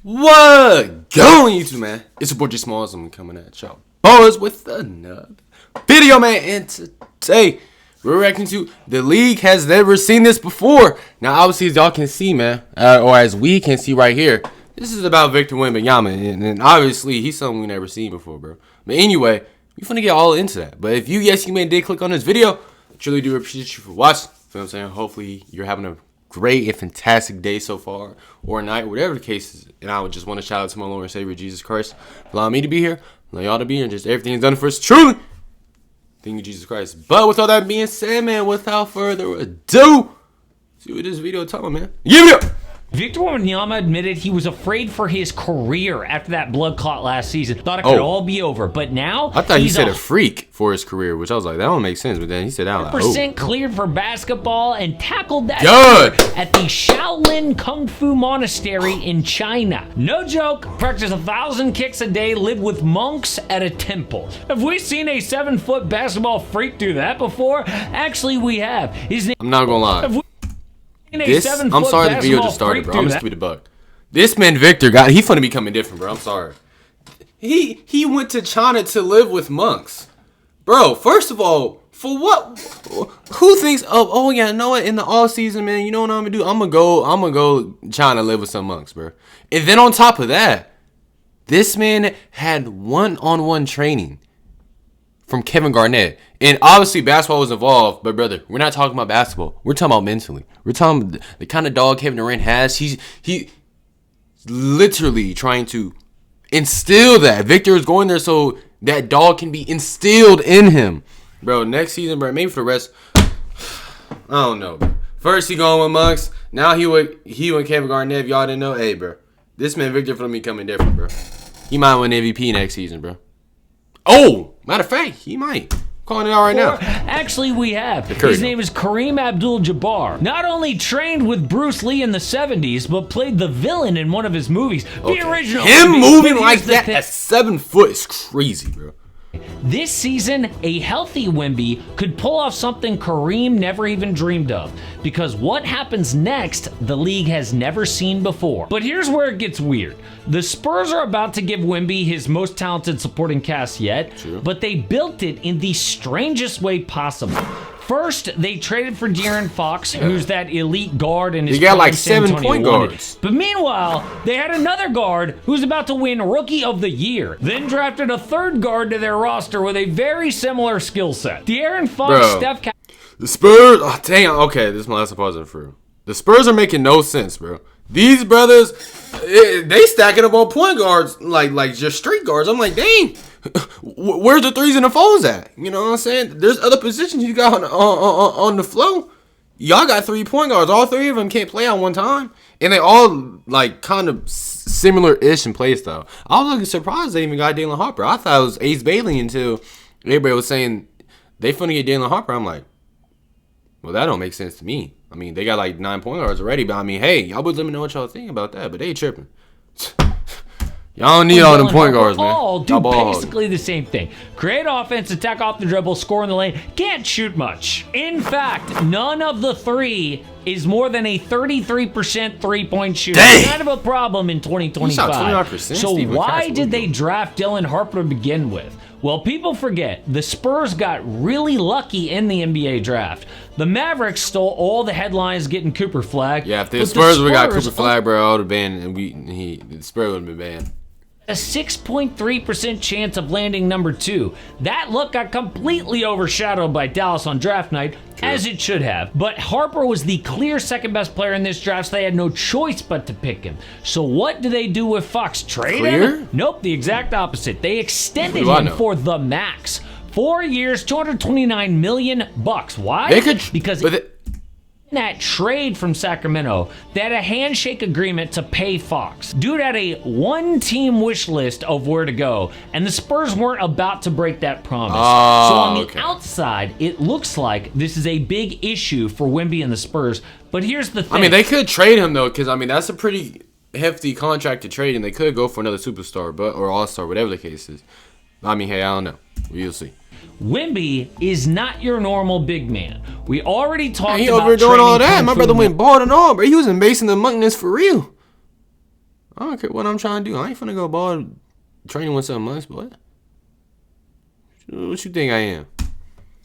What going YouTube, man? It's your boy G Smalls. I'm coming at y'all boys with another video, man. And today we're reacting to the league has never seen this before. Now, obviously, as y'all can see, man, or as we can see right here, this is about Victor Wembanyama, and obviously he's something we never seen before, bro. But anyway, we finna get all into that. But if you did click on this video, I truly do appreciate you for watching. You know what I'm saying? Hopefully you're having a great and fantastic day so far, or night, whatever the case is. And I would just want to shout out to my Lord and Savior Jesus Christ for allowing me to be here, allowing y'all to be here, and just everything is done for us truly. Thank you, Jesus Christ. But with all that being said, man, without further ado, see what this video talking, man. Give it up. Victor Wembanyama admitted he was afraid for his career after that blood clot last season. Thought it could all be over, but now I thought he said a freak for his career, which I was like, that don't make sense. But then he said out loud, percent cleared for basketball and tackled that at the Shaolin Kung Fu Monastery in China. No joke. Practice 1,000 kicks a day. Live with monks at a temple. Have we seen a 7-foot basketball freak do that before? Actually, we have. His name. I'm not gonna lie. I'm sorry the video just started, bro. I'm just keep it a buck. This man Victor he finna be coming different, bro. I'm sorry. He went to China to live with monks, bro. First of all, for what? Who thinks oh yeah, you know what? In the off season, man, you know what I'm gonna do? I'm gonna go China live with some monks, bro. And then on top of that, this man had one-on-one training from Kevin Garnett. And obviously basketball was involved, but brother, we're not talking about basketball. We're talking about mentally. We're talking about the kind of dog Kevin Durant has. He's literally trying to instill that. Victor is going there so that dog can be instilled in him. Bro, next season, bro, maybe for the rest, I don't know, bro. First he going with monks. Now he with Kevin Garnett. If y'all didn't know, hey, bro, this man Victor for me coming different, bro. He might win MVP next season, bro. Oh, matter of fact, he might. Calling it out right now. Actually, we have. His name is Kareem Abdul-Jabbar. Not only trained with Bruce Lee in the 70s, but played the villain in one of his movies. The original. Him moving like that at 7 foot is crazy, bro. This season, a healthy Wemby could pull off something Kareem never even dreamed of. Because what happens next, the league has never seen before. But here's where it gets weird. The Spurs are about to give Wemby his most talented supporting cast yet, but they built it in the strangest way possible. First, they traded for De'Aaron Fox, who's that elite guard in his He got like 7 point guards. But meanwhile, they had another guard who's about to win Rookie of the Year. Then drafted a third guard to their roster with a very similar skill set. De'Aaron Fox, Steph Curry. The Spurs, oh dang, okay, this is my last positive for. The Spurs are making no sense, bro. These brothers, they stacking up on point guards like just street guards. I'm like, dang, where's the threes and the fours at? You know what I'm saying? There's other positions you got on the flow. Y'all got 3 point guards. All 3 of them can't play at one time, and they all like kind of similar-ish in play style. I was looking surprised they even got Dalen Harper. I thought it was Ace Bailey until everybody was saying they finna get Dalen Harper. I'm like, well, that don't make sense to me. I mean, they got like 9 point guards already, but I mean, hey, y'all would let me know what y'all think about that, but they tripping. Y'all don't need all them point guards, man. All do basically the same thing. Create offense, attack off the dribble, score in the lane. Can't shoot much. In fact, none of the 3 is more than a 33% three-point shooter. Kind of a problem in 2025. So why did they draft Dylan Harper to begin with? Well, people forget, the Spurs got really lucky in the NBA draft. The Mavericks stole all the headlines getting Cooper Flag. Yeah, if the Spurs would have got Cooper Flag, bro, I would have banned, and the Spurs would have been banned. A 6.3% chance of landing number 2. That look got completely overshadowed by Dallas on draft night, as it should have. But Harper was the clear second best player in this draft, so they had no choice but to pick him. So what do they do with Fox? Trade him? Nope, the exact opposite. They extended him for the max. 4 years, $229 million. Why? Because in that trade from Sacramento, they had a handshake agreement to pay Fox. Dude had a 1-team wish list of where to go, and the Spurs weren't about to break that promise. So on the outside, it looks like this is a big issue for Wemby and the Spurs. But here's the thing. I mean, they could trade him, though, because, I mean, that's a pretty hefty contract to trade, and they could go for another superstar or all-star, whatever the case is. I mean, hey, I don't know. We'll see. Wemby is not your normal big man. We already talked about he overdoing all that. My brother went bald and all, bro. He was embracing the monkness for real. I don't care what I'm trying to do. I ain't finna go ball training once a month, boy. What you think I am?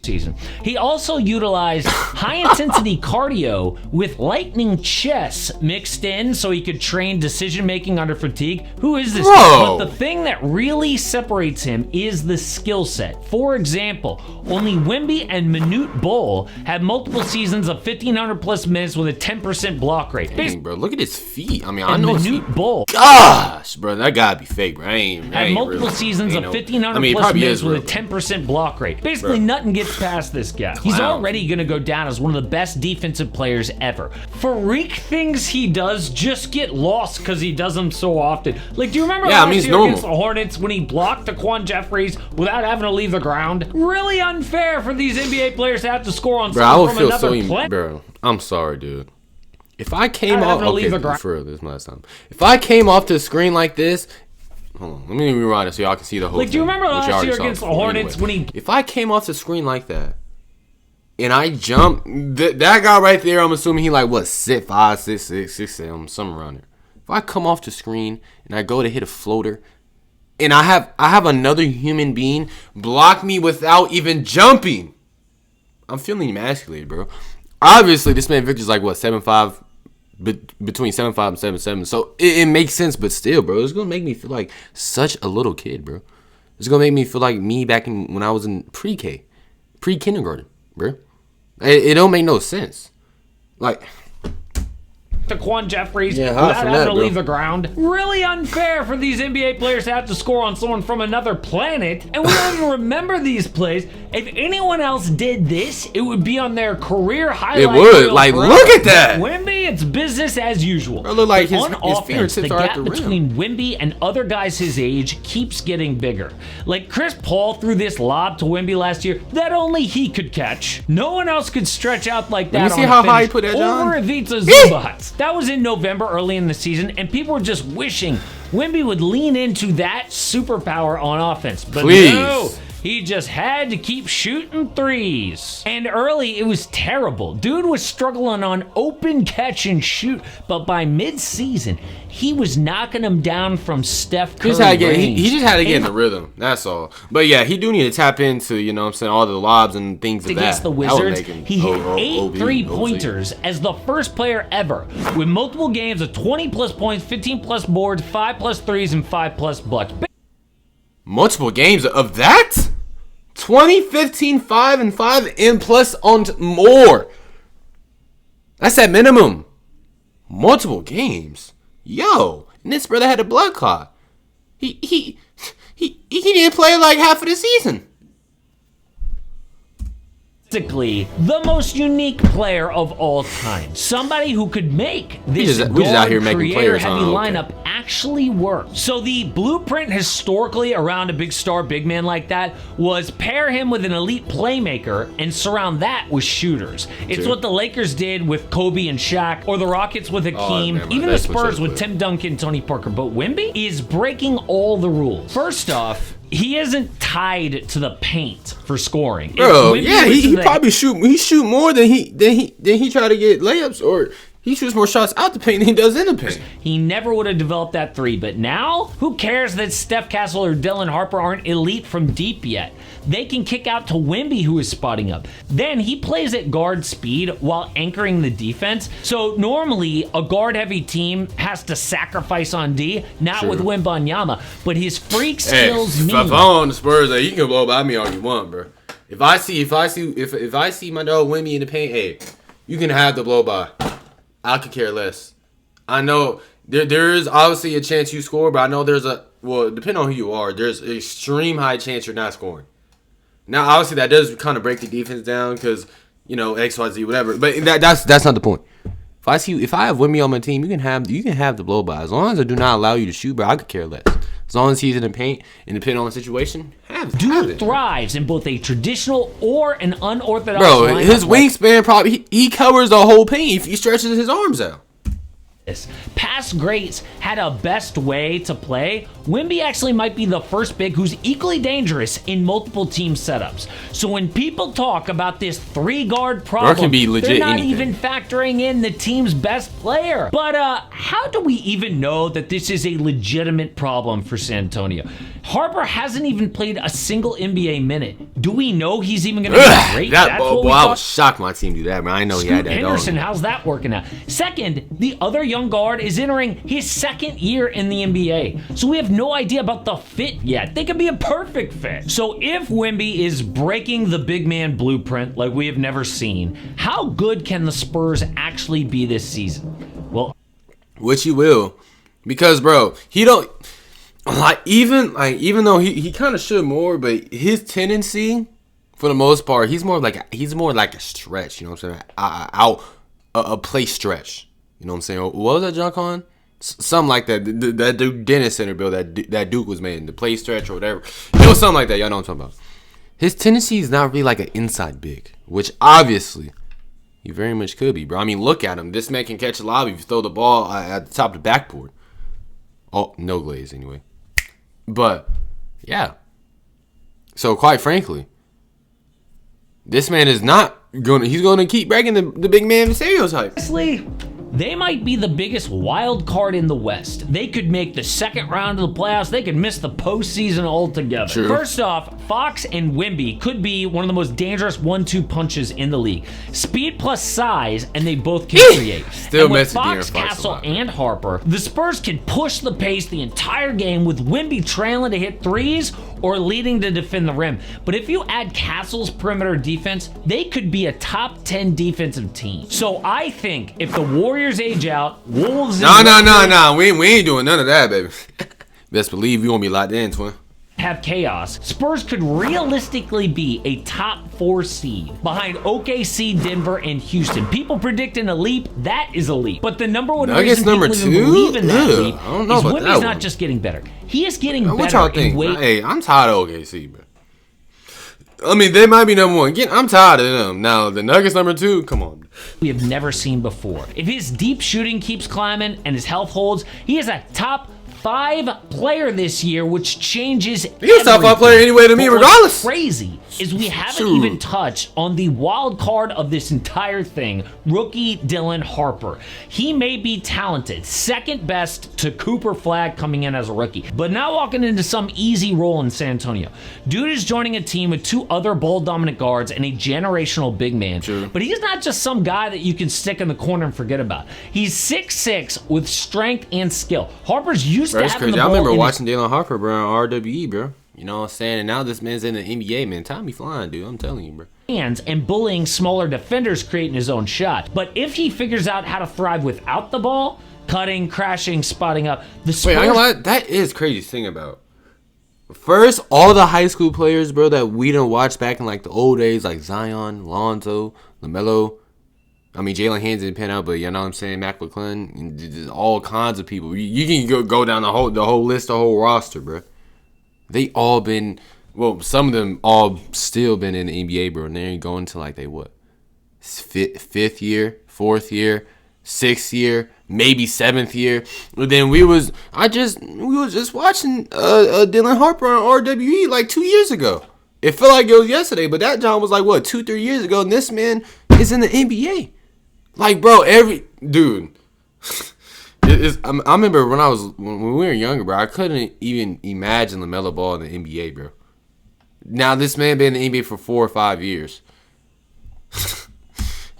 Season. He also utilized high-intensity cardio with lightning chess mixed in so he could train decision-making under fatigue. Who is this? Bro. But the thing that really separates him is the skill set. For example, only Wemby and Manute Bol had multiple seasons of 1,500 plus minutes with a 10% block rate. Dang, bro, look at his feet. I mean, I And know Manute Bol Gosh, bro, that gotta be fake, bro. I ain't had multiple really, seasons of 1,500 I mean, it plus probably minutes is with real, a 10% block rate. Basically, nothing gets past this guy. He's Clown. already going to go down as one of the best defensive players ever. Freak things he does just get lost because he does them so often. Like, do you remember last it's year normal. against the Hornets when he blocked Daquan Jeffries without having to leave the ground? Really unfair for these NBA players to have to score on Bro, I someone would from feel another so play. Bro, I'm sorry, dude. If I came I'd have off, to leave the okay, ground. for real, this is my last time. If I came off the screen like this, hold on, let me rewind it so y'all can see the whole. Like, do you thing, remember which y'all last already year saw against the before. Hornets when he... If I came off the screen like that, and I jump, that guy right there, I'm assuming he like what 6'5", 6'6", 6'7", something around there. If I come off the screen and I go to hit a floater, and I have another human being block me without even jumping, I'm feeling emasculated, bro. Obviously, this man Victor's like what 7'5", between 7'5" and 7'7", so it makes sense. But still, bro, it's gonna make me feel like such a little kid, bro. It's gonna make me feel like me back in when I was in pre-kindergarten, bro. It don't make no sense. Like, Daquan Jeffries Yeah, without from having that, to bro. leave the ground. Really unfair for these NBA players to have to score on someone from another planet. And we don't even remember these plays. If anyone else did this, it would be on their career highlight. It would. reel Like, forever. look at that. But Wemby, it's business as usual. Bro, look like But his on offense, fingertips the are at gap the rim. between Wemby and other guys his age keeps getting bigger. Like Chris Paul threw this lob to Wemby last year that only he could catch. No one else could stretch out like that. Let me see on a how high he finish put that, John. over Ivica Zubac. That was in November, early in the season, and people were just wishing Wemby would lean into that superpower on offense. But Please. no, he just had to keep shooting threes. And early, it was terrible. Dude was struggling on open catch and shoot, but by mid-season, he was knocking him down from Steph Curry he just had to get, range. he just had to get in And the rhythm. That's all. But yeah, he do need to tap into, you know what I'm saying, all the lobs and things of against that. the That would Wizards, make him he hit OB, 8 3-pointers as the first player ever with multiple games of 20-plus points, 15-plus boards, 5-plus threes, and 5-plus blocks. Multiple games of that? 20, 15, 5, and 5, and plus on more. That's at minimum. Multiple games. Yo, and this brother had a blood clot. He didn't play like half of the season. Basically, the most unique player of all time. Somebody who could make this we just out here making players, creator-heavy huh? Okay. lineup actually work. So the blueprint historically around a big star big man like that was pair him with an elite playmaker and surround that with shooters. It's Sure. what the Lakers did with Kobe and Shaq, or the Rockets with Hakeem, never mind. even the That's what Spurs shows with good. Tim Duncan, Tony Parker. But Wemby is breaking all the rules. First off, he isn't tied to the paint for scoring. If Bro, Wemby yeah, was he in the- probably shoot more than he try to get layups, or he shoots more shots out the paint than he does in the paint. He never would have developed that three, but now, who cares that Steph Castle or Dylan Harper aren't elite from deep yet? They can kick out to Wemby, who is spotting up. Then he plays at guard speed while anchoring the defense. So normally, a guard-heavy team has to sacrifice on D, not True. with Wembanyama, but his freak Hey, skills if mean... I'm on the Spurs, like, you can blow by me all you want, bro. If I see my dog Wemby in the paint, hey, you can have the blow by. I could care less. I know there is obviously a chance you score, but I know depending on who you are, there's an extreme high chance you're not scoring. Now, obviously, that does kind of break the defense down because, you know, X, Y, Z, whatever. But that's not the point. If I have Wemby on my team, you can have the blow by. As long as I do not allow you to shoot, bro, I could care less. As long as he's in the paint and depending on the situation, have Dude it. thrives in both a traditional or an unorthodox Bro, lineup his like wingspan probably he covers the whole paint if he stretches his arms out. Past greats had a best way to play. Wemby actually might be the first big who's equally dangerous in multiple team setups. So when people talk about this 3-guard problem, can be legit they're not anything. even factoring in the team's best player. But how do we even know that this is a legitimate problem for San Antonio? Harper hasn't even played a single NBA minute. Do we know he's even going to be great? I was shocked my team do that, man. I know he had that Henderson, dog. how's that working out? Second, the other young guard is entering his second year in the NBA. So we have no idea about the fit yet. They could be a perfect fit. So if Wemby is breaking the big man blueprint like we have never seen, how good can the Spurs actually be this season? Well, Which he will. Because, bro, he don't... even though he kind of should more, but his tendency, for the most part, he's more like a stretch. You know what I'm saying? A play stretch. You know what I'm saying? What was that, John Con? Something like that. That Duke Dennis Center bill that Duke was made, the play stretch or whatever. It was something like that. Y'all know what I'm talking about. His tendency is not really like an inside big, which obviously he very much could be, bro. I mean, look at him. This man can catch a lob if you throw the ball at the top of the backboard. Oh, no glaze anyway. But, yeah. So, quite frankly, this man is not going to... He's going to keep breaking the big man stereotype. honestly, they might be the biggest wild card in the West. They could make the second round of the playoffs. They could miss the postseason altogether. True. First off, Fox and Wemby could be one of the most dangerous 1-2 punches in the league. Speed plus size, and they both can create. Still and with messing De'Aaron Fox, Fox a Castle, lot, man. and Harper, the Spurs can push the pace the entire game with Wemby trailing to hit threes or leading to defend the rim. But if you add Castle's perimeter defense, they could be a top 10 defensive team. So I think if the Warriors age out, Wolves... No. We ain't doing none of that, baby. Best believe you won't be locked in, twin. have chaos, Spurs could realistically be a top 4 seed behind OKC, Denver, and Houston. People predicting a leap, that is a leap. But the number one Nuggets reason people number even 2? believe in that Ugh, leap I don't know is about Wemby's that not one. just getting better. He is getting What better y'all in think? weight. Hey, I'm tired of OKC, bro. I mean, they might be number 1. Again, I'm tired of them. Now, the Nuggets number 2, come on. We have never seen before. If his deep shooting keeps climbing and his health holds, he is a top 5 player this year, which changes He's a top 5 player anyway to me, But what's regardless. crazy is we haven't Shoot. even touched on the wild card of this entire thing, rookie Dylan Harper. He may be talented, second best to Cooper Flagg coming in as a rookie, but not walking into some easy role in San Antonio. Dude is joining a team with 2 other ball-dominant guards and a generational big man. True. But he's not just some guy that you can stick in the corner and forget about. He's 6'6" with strength and skill. Harper's used Bro, to it's having crazy. the I ball remember in his watching Dylan Harper, bro, on RWE, bro. You know what I'm saying? And now this man's in the NBA, man. Time be flying, dude. I'm telling you, bro. hands and bullying smaller defenders, creating his own shot. But if he figures out how to thrive without the ball, cutting, crashing, spotting up, the Spurs... Wait, I ain't gonna lie. That is crazy to think about. First, all the high school players, bro, that we done watch back in like the old days, like Zion, Lonzo, LaMelo. I mean, Jalen Haynes didn't pan out, but you know what I'm saying? Mac McClellan, and just all kinds of people. You can go down the whole list, the whole roster, bro. They all been, well, some of them all still been in the NBA, bro. And they're going to like they what, fifth year, 4th year, 6th year, maybe 7th year. But then we was just watching Dylan Harper on RWE like 2 years ago. It felt like it was yesterday, but that John was like what 2-3 years ago, and this man is in the NBA. Like, bro, dude. I remember when we were younger, bro. I couldn't even imagine LaMelo Ball in the NBA, bro. Now this man been in the NBA for 4 or 5 years.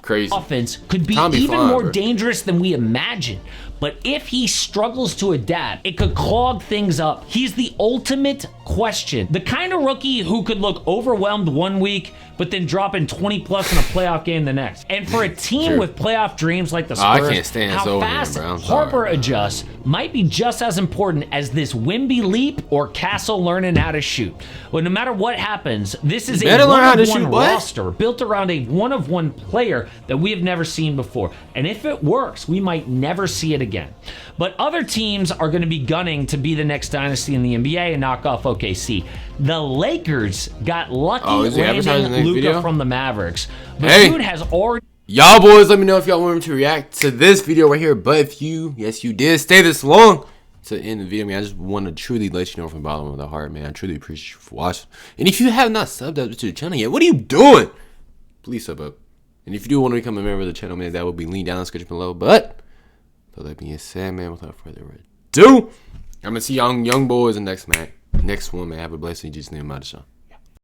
Crazy. offense could be Tommy even fine, more bro. dangerous than we imagine. But if he struggles to adapt, it could clog things up. He's the ultimate question. The kind of rookie who could look overwhelmed one week, but then dropping 20 plus in a playoff game the next. And for a team True. with playoff dreams like the I Spurs, can't stand how Zohan, fast bro. I'm sorry, Harper bro. adjusts might be just as important as this Wemby leap or Castle learning how to shoot. Well, no matter what happens, this is a better learn how to one-of-one shoot, what? roster built around a one-of-one player that we have never seen before. And if it works, we might never see it again. But other teams are going to be gunning to be the next dynasty in the NBA and knock off OKC. The Lakers got lucky Oh, is he advertising the landing next Luka video? from the Mavericks. The Hey. dude has already... Y'all boys, let me know if y'all want me to react to this video right here. But if you, yes, you did stay this long to end the video, man, I just want to truly let you know from the bottom of the heart, man. I truly appreciate you for watching. And if you have not subbed up to the channel yet, what are you doing? Please sub up. And if you do want to become a member of the channel, man, that will be linked down in the description below. But that being said, man, without further ado, I'm gonna see young boys in next one, man. Have a blessed day, just name out of